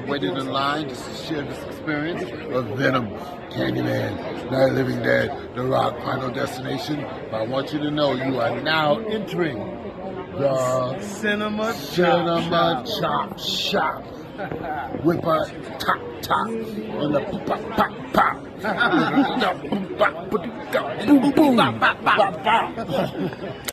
have waited in line just to share this experience of Venom, Candyman, Night of the Living Dead, The Rock, Final Destination. But I want you to know you are now entering the Cinema Chop Shop with a top and the pop. Boom, boom, pop.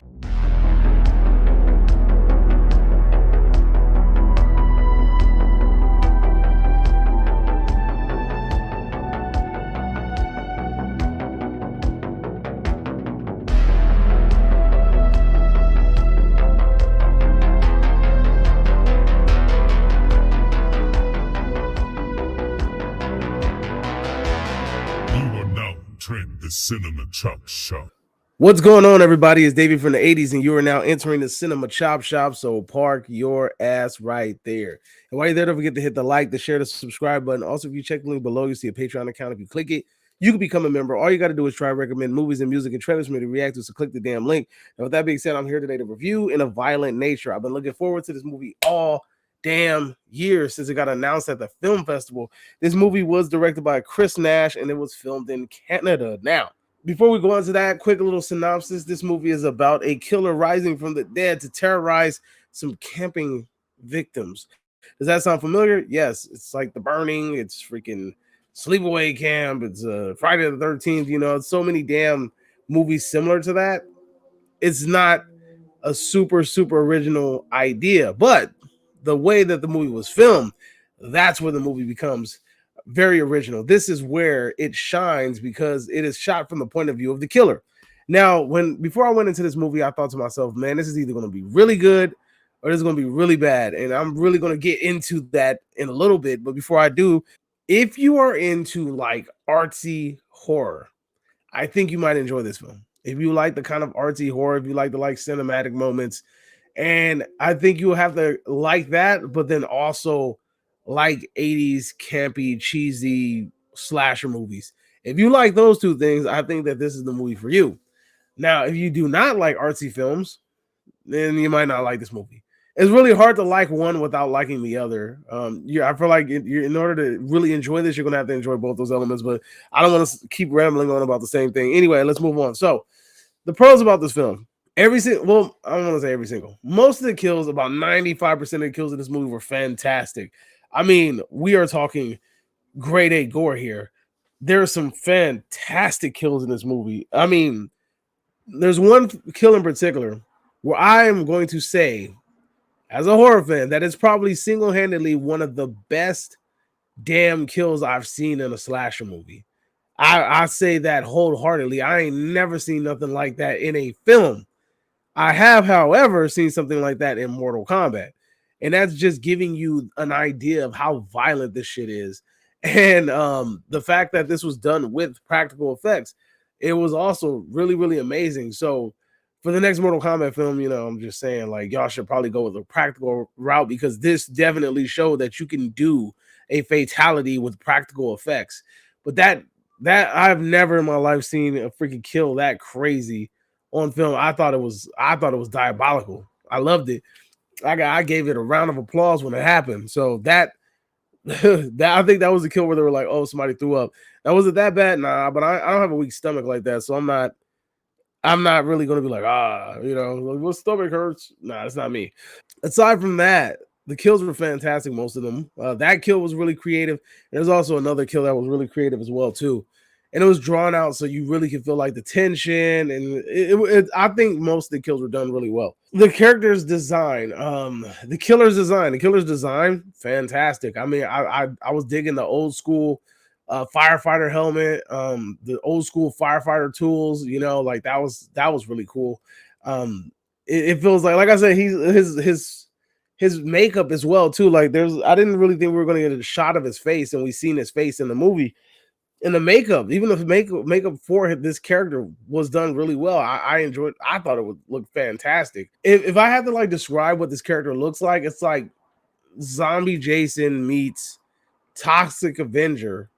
The Cinema Chop Shop. What's going on, everybody? It's David from the 80s, and you are now entering the Cinema Chop Shop, so park your ass right there. And while you're there, don't forget to hit the like, the share, the subscribe button. Also, if you check the link below, you see a Patreon account. If you click it, you can become a member. All you got to do is try to recommend movies and music and trailers for me to react to, so click the damn link. And with that being said, I'm here today to review In a Violent Nature. I've been looking forward to this movie all damn year since it got announced at the film festival. This movie was directed by Chris Nash, and it was filmed in Canada. Now, before we go into that, quick little synopsis. This movie is about a killer rising from the dead to terrorize some camping victims. Does that sound familiar? Yes, it's like The Burning, it's freaking Sleepaway Camp, it's Friday the 13th, you know, it's so many damn movies similar to that. It's not a super original idea, but the way that the movie was filmed, that's where the movie becomes very original. This is where it shines because it is shot from the point of view of the killer. Now, before I went into this movie, I thought to myself, man, this is either going to be really good or this is going to be really bad. And I'm really going to get into that in a little bit. But before I do, if you are into like artsy horror, I think you might enjoy this film. If you like the kind of artsy horror, if you like the cinematic moments, and I think you will have to like that, but then also like 80s campy, cheesy slasher movies. If you like those two things, I think that this is the movie for you. Now, if you do not like artsy films, then you might not like this movie. It's really hard to like one without liking the other. I feel like in order to really enjoy this, you're going to have to enjoy both those elements, but I don't want to keep rambling on about the same thing. Anyway, let's move on. So, the pros about this film. I don't want to say every single. Most of the kills, about 95% of the kills in this movie were fantastic. I mean, we are talking grade A gore here. There are some fantastic kills in this movie. I mean, there's one kill in particular where I am going to say, as a horror fan, that is probably single-handedly one of the best damn kills I've seen in a slasher movie. I say that wholeheartedly. I ain't never seen nothing like that in a film. I have, however, seen something like that in Mortal Kombat. And that's just giving you an idea of how violent this shit is. And the fact that this was done with practical effects, it was also really amazing. So for the next Mortal Kombat film, you know, I'm just saying, like, y'all should probably go with a practical route, because this definitely showed that you can do a fatality with practical effects. But that I've never in my life seen a freaking kill that crazy on film. I thought it was diabolical. I loved it. I gave it a round of applause when it happened. So that I think that was the kill where they were like, oh, somebody threw up. That wasn't that bad, nah. But I don't have a weak stomach like that, so I'm not really gonna be like, you know, like, my stomach hurts. Nah, it's not me. Aside from that, the kills were fantastic, most of them. That kill was really creative. There's also another kill that was really creative as well, too. And it was drawn out so you really could feel like the tension. And I think most of the kills were done really well. The character's design, the killer's design, fantastic. I mean, I was digging the old school firefighter helmet, the old school firefighter tools, you know, like that was really cool. It feels like I said, his makeup as well too. Like I didn't really think we were going to get a shot of his face, and we seen his face in the movie. And the makeup, even if makeup for this character was done really well, I enjoyed. I thought it would look fantastic. If I had to like describe what this character looks like, it's like Zombie Jason meets Toxic Avenger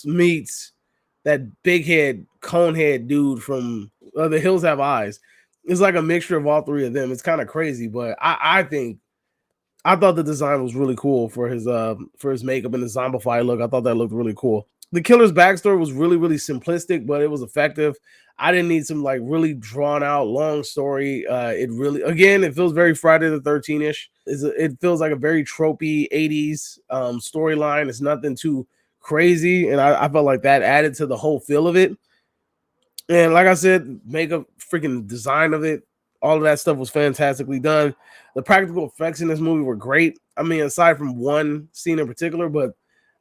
meets that big head cone head dude from The Hills Have Eyes. It's like a mixture of all three of them. It's kind of crazy, but I think I thought the design was really cool for his makeup and the zombified look. I thought that looked really cool. The killer's backstory was really, really simplistic, but it was effective. I didn't need some like really drawn out long story. It really, again, it feels very Friday the 13th ish. It feels like a very tropey 80s storyline. It's nothing too crazy, and I felt like that added to the whole feel of it. And like I said, makeup, freaking design of it, all of that stuff was fantastically done. The practical effects in this movie were great. I mean, aside from one scene in particular, but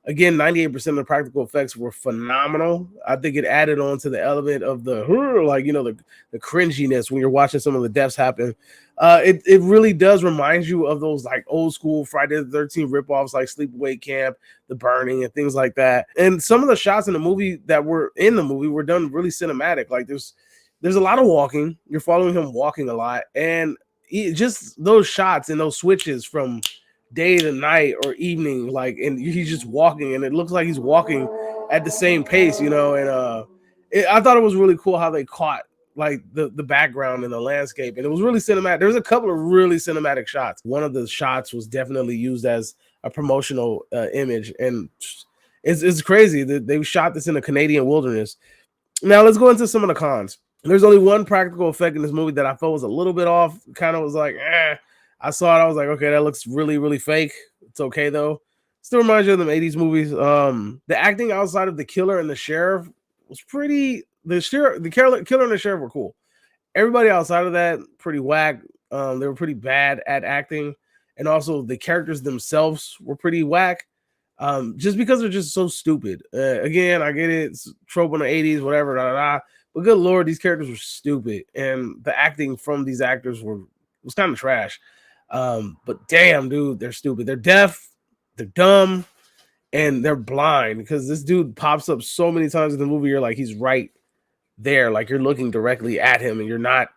again, 98% of the practical effects were phenomenal. I think it added on to the element of the like, the cringiness when you're watching some of the deaths happen. It really does remind you of those like old school Friday the 13th ripoffs like Sleepaway Camp, The Burning, and things like that. And some of the shots in the movie that were in the movie were done really cinematic. Like there's a lot of walking. You're following him walking a lot, and just those shots and those switches from day to night or evening, like, and he's just walking, and it looks like he's walking at the same pace, and I thought it was really cool how they caught like the background and the landscape, and it was really cinematic. There's a couple of really cinematic shots. One of the shots was definitely used as a promotional image, and it's crazy that they shot this in the Canadian wilderness. Now let's go into some of the cons. There's only one practical effect in this movie that I felt was a little bit off. Kind of was like, I saw it. I was like, okay, that looks really, really fake. It's okay though. Still reminds you of them 80s movies. The acting outside of the killer and the sheriff was pretty. The killer and the sheriff were cool. Everybody outside of that, pretty whack. They were pretty bad at acting, and also the characters themselves were pretty whack. Just because they're just so stupid. Again, I get it. It's trope in the 80s, whatever. But good lord, these characters were stupid, and the acting from these actors was kind of trash. But damn, dude, they're stupid. They're deaf, they're dumb, and they're blind because this dude pops up so many times in the movie. You're like, he's right there, like you're looking directly at him, and you're not.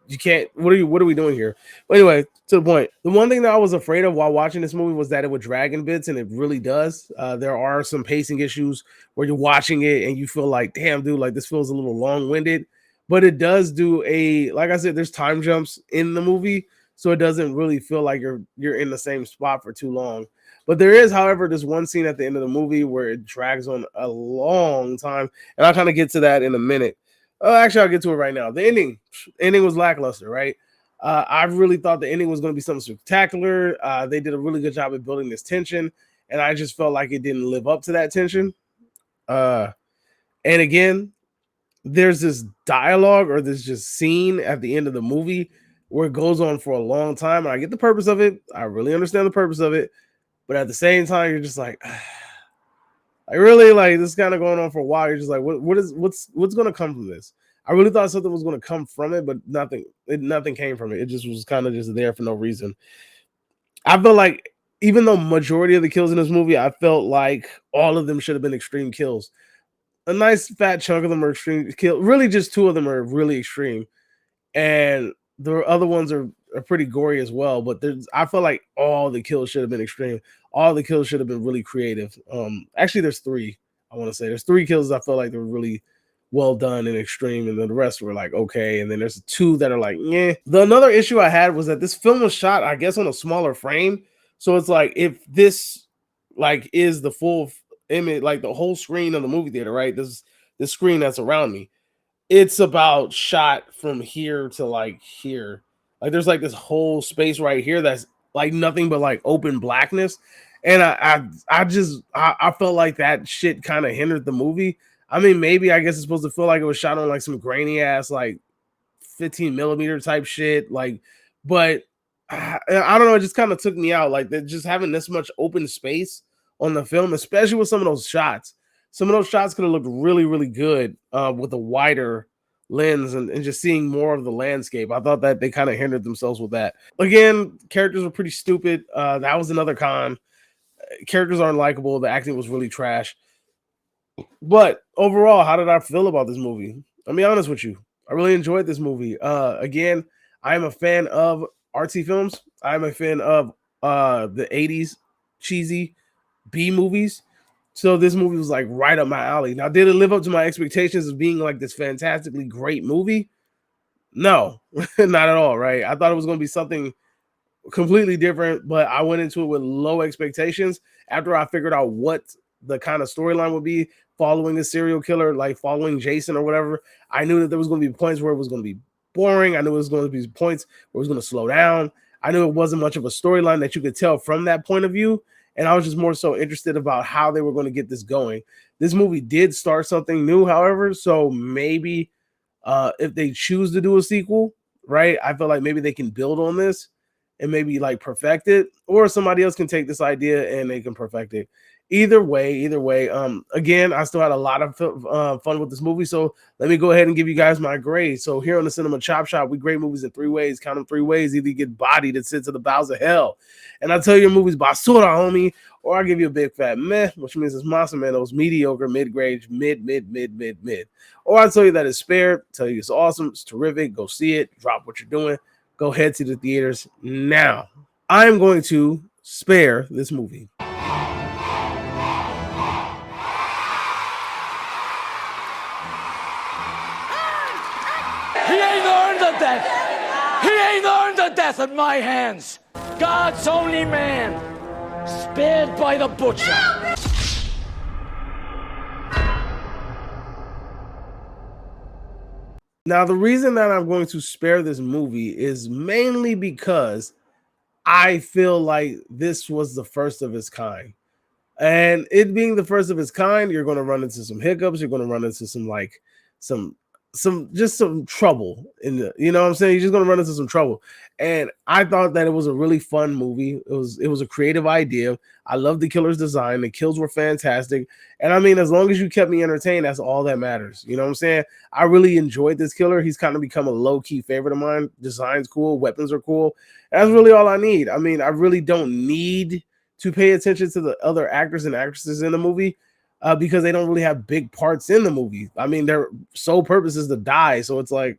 You can't. What are we doing here? But anyway, to the point. The one thing that I was afraid of while watching this movie was that it would drag in bits, and it really does. There are some pacing issues where you're watching it and you feel like, damn, dude, like this feels a little long-winded. But it does do like I said, there's time jumps in the movie, so it doesn't really feel like you're in the same spot for too long. But there is, however, this one scene at the end of the movie where it drags on a long time, and I'll kind of get to that in a minute. Actually, I'll get to it right now. The ending was lackluster, right? I really thought the ending was going to be something spectacular. They did a really good job of building this tension, and I just felt like it didn't live up to that tension. And again, there's this dialogue or this just scene at the end of the movie where it goes on for a long time, and I get the purpose of it. I really understand the purpose of it, but at the same time, you're just like, I really like this kind of going on for a while. You're just like, what's going to come from this? I really thought something was going to come from it, but nothing came from it. It just was kind of just there for no reason. I feel like even though majority of the kills in this movie, I felt like all of them should have been extreme kills. A nice fat chunk of them are extreme kill. Really, just two of them are really extreme, and the other ones are pretty gory as well. But I feel like all the kills should have been extreme. All the kills should have been really creative. Actually, there's three. I want to say there's three kills I feel like they were really well done and extreme, and then the rest were like okay. And then there's two that are like, yeah. Another issue I had was that this film was shot, I guess, on a smaller frame. So it's like if this like is the full image, like the whole screen of the movie theater, right? This screen that's around me. It's about shot from here to like here. Like there's like this whole space right here that's like nothing but like open blackness. And I felt like that shit kind of hindered the movie. I mean, maybe I guess it's supposed to feel like it was shot on like some grainy ass like 15 millimeter type shit. Like, but I don't know, it just kind of took me out. Like just having this much open space on the film, especially with some of those shots. Some of those shots could have looked really, really good with a wider lens and just seeing more of the landscape. I thought that they kind of hindered themselves with that. Again, characters were pretty stupid. That was another con. Characters aren't likable. The acting was really trash. But overall, how did I feel about this movie? I'll be honest with you. I really enjoyed this movie. Again, I am a fan of artsy films. I'm a fan of the 80s cheesy B movies. So this movie was like right up my alley. Now, did it live up to my expectations of being like this fantastically great movie? No, not at all, right? I thought it was going to be something completely different, but I went into it with low expectations. After I figured out what the kind of storyline would be following a serial killer, like following Jason or whatever, I knew that there was going to be points where it was going to be boring. I knew it was going to be points where it was going to slow down. I knew it wasn't much of a storyline that you could tell from that point of view. And I was just more so interested about how they were going to get this going. This movie did start something new, however, so maybe if they choose to do a sequel, right, I feel like maybe they can build on this and maybe like perfect it, or somebody else can take this idea and they can perfect it. Either way, again, I still had a lot of fun with this movie, so let me go ahead and give you guys my grade. So here on the Cinema Chop Shop, we grade movies in 3 ways. Count them 3 ways. Either you get bodied and sent to the bowels of hell, and I tell you your movie's basura, homie, or I give you a big fat meh, which means it's Monster Manos, mediocre, mid-grade, mid. Or I tell you that it's spared, tell you it's awesome, it's terrific, go see it, drop what you're doing, go head to the theaters now. I'm going to spare this movie. He ain't earned the death. He ain't earned the death at my hands. God's only man, spared by the butcher. Now, the reason that I'm going to spare this movie is mainly because I feel like this was the first of its kind. And it being the first of its kind, you're going to run into some hiccups. You're going to run into some trouble in the, you know what I'm saying? You're just going to run into some trouble. And I thought that it was a really fun movie. It was a creative idea. I love the killer's design. The kills were fantastic. And I mean, as long as you kept me entertained, that's all that matters. You know what I'm saying? I really enjoyed this killer. He's kind of become a low-key favorite of mine. Design's cool. Weapons are cool. That's really all I need. I mean, I really don't need to pay attention to the other actors and actresses in the movie. Because they don't really have big parts in the movie. I mean, their sole purpose is to die. So it's like,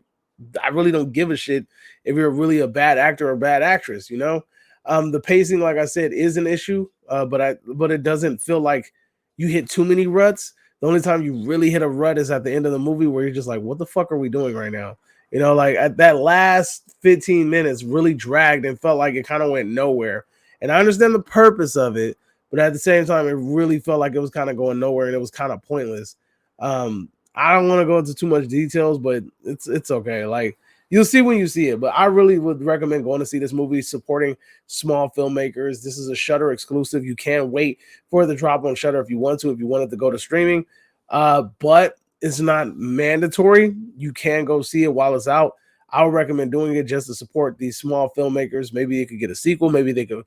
I really don't give a shit if you're really a bad actor or a bad actress, you know? The pacing, like I said, is an issue, but it doesn't feel like you hit too many ruts. The only time you really hit a rut is at the end of the movie where you're just like, what the fuck are we doing right now? You know, like at that last 15 minutes really dragged and felt like it kind of went nowhere. And I understand the purpose of it, but at the same time, it really felt like it was kind of going nowhere and it was kind of pointless. I don't want to go into too much details, but it's okay. Like, you'll see when you see it. But I really would recommend going to see this movie, supporting small filmmakers. This is a Shudder exclusive. You can wait for the drop on Shudder if you want it to go to streaming. But it's not mandatory. You can go see it while it's out. I would recommend doing it just to support these small filmmakers. Maybe it could get a sequel. Maybe they could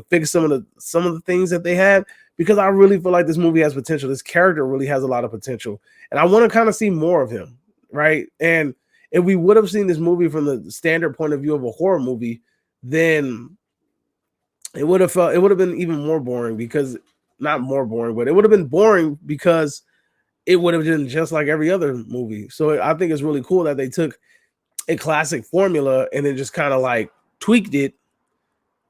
fix some of the things that they had, because I really feel like this movie has potential. This character really has a lot of potential, and I want to kind of see more of him, right? And if we would have seen this movie from the standard point of view of a horror movie, then it would have been even more boring, because not more boring, but it would have been boring because it would have been just like every other movie. So I think it's really cool that they took a classic formula and then just kind of like tweaked it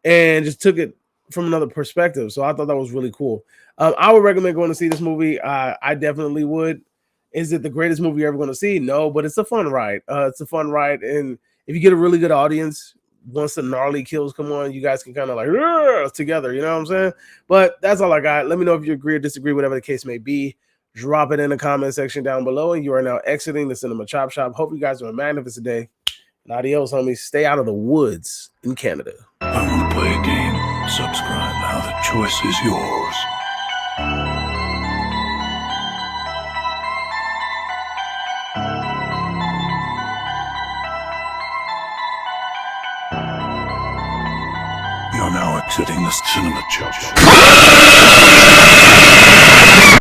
and just took it from another perspective. So I thought that was really cool. I would recommend going to see this movie. I definitely would. Is it the greatest movie you're ever going to see? No, but it's a fun ride. It's a fun ride. And if you get a really good audience, once the gnarly kills come on, you guys can kind of like together, you know what I'm saying? But that's all I got. Let me know if you agree or disagree, whatever the case may be. Drop it in the comment section down below. And you are now exiting the Cinema Chop Shop. Hope you guys are a magnificent day. And adios, homies. Stay out of the woods in Canada. I want to play a game. Subscribe now. The choice is yours. You're now exiting the Cinema Chop Shop.